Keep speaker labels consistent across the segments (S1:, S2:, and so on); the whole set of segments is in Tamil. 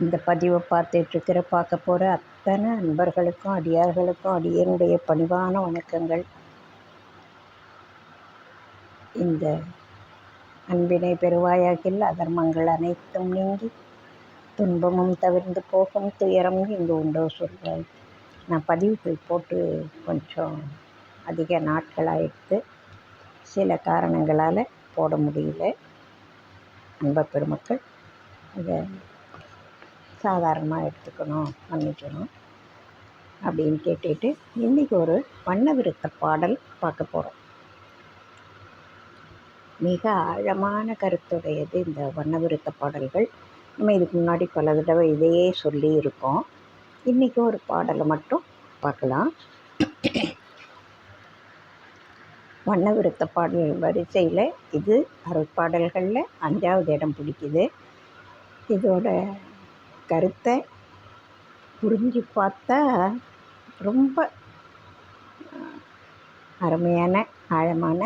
S1: இந்த பதிவை பார்க்க போகிற அத்தனை நண்பர்களுக்கும் அடியார்களுக்கும் அடியனுடைய பணிவான வணக்கங்கள். இந்த அன்பினை பெருவாயாகில் அதர்மங்கள் அனைத்தும் நீங்கி துன்பமும் தவிர்ந்து போகும், துயரம் இங்கு உண்டோ சொல்வாய். நான் பதிவுகள் போட்டு கொஞ்சம் அதிக நாட்களாகிடுது. சில காரணங்களால் போட முடியல. அன்ப பெருமக்கள் அதை சாதாரணமாக எடுத்துக்கணும், மன்னிக்கணும் அப்படின்னு கேட்டுட்டு இன்றைக்கி ஒரு வண்ண விருத்த பாடல் பார்க்க போகிறோம். மிக ஆழமான கருத்துடையது இந்த வண்ண விருத்த பாடல்கள். நம்ம இதுக்கு முன்னாடி பல தடவை இதையே சொல்லி இருக்கோம். இன்றைக்கி ஒரு பாடலை மட்டும் பார்க்கலாம். வண்ண விருத்த பாடல் வரிசையில் இது அருட்பாடல்களில் 5வது இடம் பிடிக்குது. இதோட கருத்தை புரிஞ்சு பார்த்தா ரொம்ப அருமையான ஆழமான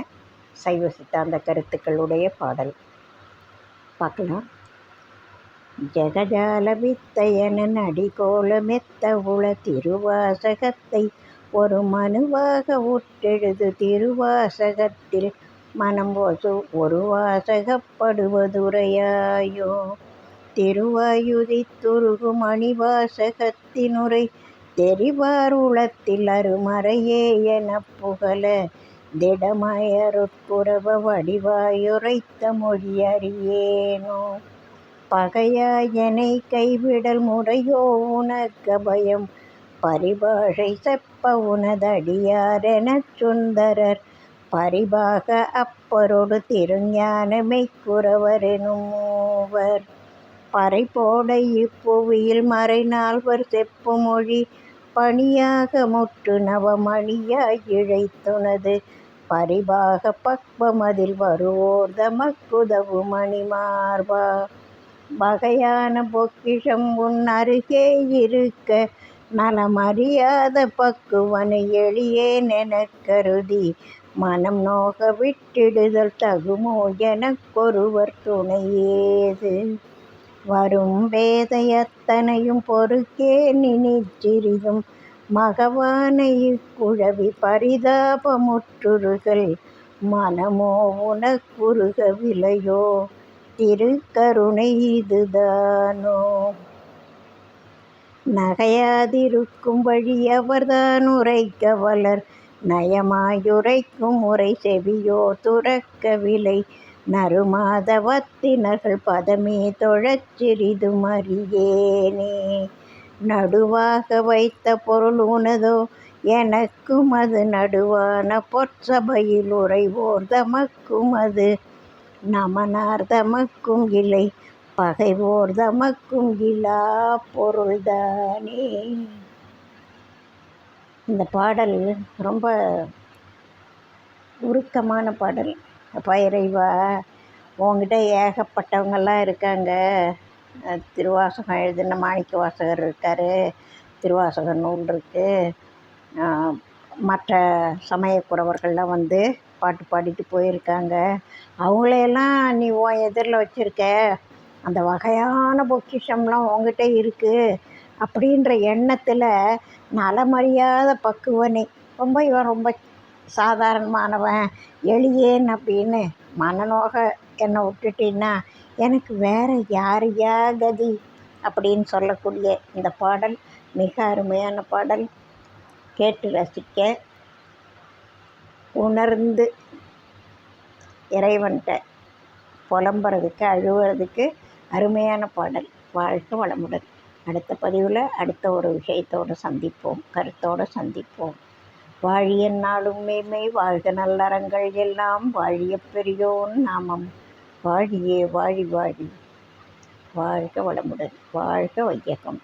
S1: சைவ சித்தாந்த கருத்துக்களுடைய பாடல் பார்க்கலாம். ஜெகஜால வித்தையனன் அடிகோல மெத்த உள திருவாசகத்தை ஒரு மனுவாக உற்றெழுது திருவாசகத்தில் மனம் ஒரு வாசகப்படுவதுரையாயோ திருவாயுதித்துருகு மணிவாசகத்தினுரை தெரிவார் உளத்தில் அருமறையே என புகழ திடமயருட்குரவ வடிவாயுரைத்த மொழி அறியேனோ பகையாயனை கைவிடல் முறையோ உனக்கு பயம் பரிபாஷை செப்ப உனதடியாரெனச் சுந்தரர் பரிபாக அப்பரோடு திருஞானமை குறவரெனும் மூவர் பறைபோட இப்புவியில் மறைநால்வர் செப்பு மொழி பணியாக முற்று நவமணியாய் இழைத்துனது பரிபாக பக்வமதில் வருவோர் தமக்குதவு மணிமார்பா வகையான பொக்கிஷம் உன் அருகே இருக்க நலமறியாத பக்குவனை எளியேன் எனக் கருதி மனம் நோக விட்டிடுதல் தகுமோ எனக்கொருவர் துணையேது வரும் வேதையத்தனையும் பொறுக்கே நினைச்சிறிதும் மகவானை குழவி பரிதாபமுற்றுருகள் மனமோ உனக்குருக விலையோ திருக்கருணை இதுதானோ நகையாதிருக்கும் வழி அவர்தான் உரைக்க வளர் நயமாயுரைக்கும் முறை செவியோ துறக்கவில்லை நறுமாதவத்தினர்கள் பதமே தொழச் சிறிதும் அறியேனே நடுவாக வைத்த பொருள் உனதோ எனக்கும் அது நடுவான பொற்சபையில் உறைவோர் தமக்கும் அது நமனார் தமக்கும் இல்லை பகைவோர் தமக்கும் இல்லா பொருள்தானே. இந்த பாடல் ரொம்ப உருக்கமான பாடல். இறைவா, உங்ககிட்ட ஏகப்பட்டவங்கெல்லாம் இருக்காங்க. திருவாசகம் எழுதின மாணிக்க வாசகர் இருக்கார், திருவாசக நூல் இருக்குது, மற்ற சமயக்குறவர்கள்லாம் வந்து பாட்டு பாடிட்டு போயிருக்காங்க. அவங்களையெல்லாம் நீ உன் எதிரில் வச்சுருக்க. அந்த வகையான பொக்கிஷம்லாம் உங்ககிட்ட இருக்குது அப்படின்ற எண்ணத்தில் நலமறியாத பக்குவனை இவன் ரொம்ப சாதாரணமானவன் எளியேன் அப்படின்னு மனநோக என்னை விட்டுட்டின்னா எனக்கு வேறு யாரையா கதி அப்படின்னு சொல்லக்கூடிய இந்த பாடல் மிக அருமையான பாடல். கேட்டு ரசிக்க, உணர்ந்து இறைவன்கிட்ட புலம்புறதுக்கு அழுவுறதுக்கு அருமையான பாடல். வாழ்க வளமுடன். அடுத்த பதிவில் அடுத்த ஒரு விஷயத்தோடு சந்திப்போம், கருத்தோடு சந்திப்போம். வாழிய நாளும் மேன்மை வாழ்க நல்லறங்கள் எல்லாம் வாழிய பெரியோன் நாமம் வாழியே வாழி வாழி. வாழ்க வளமுடன். வாழ்க வையகம்.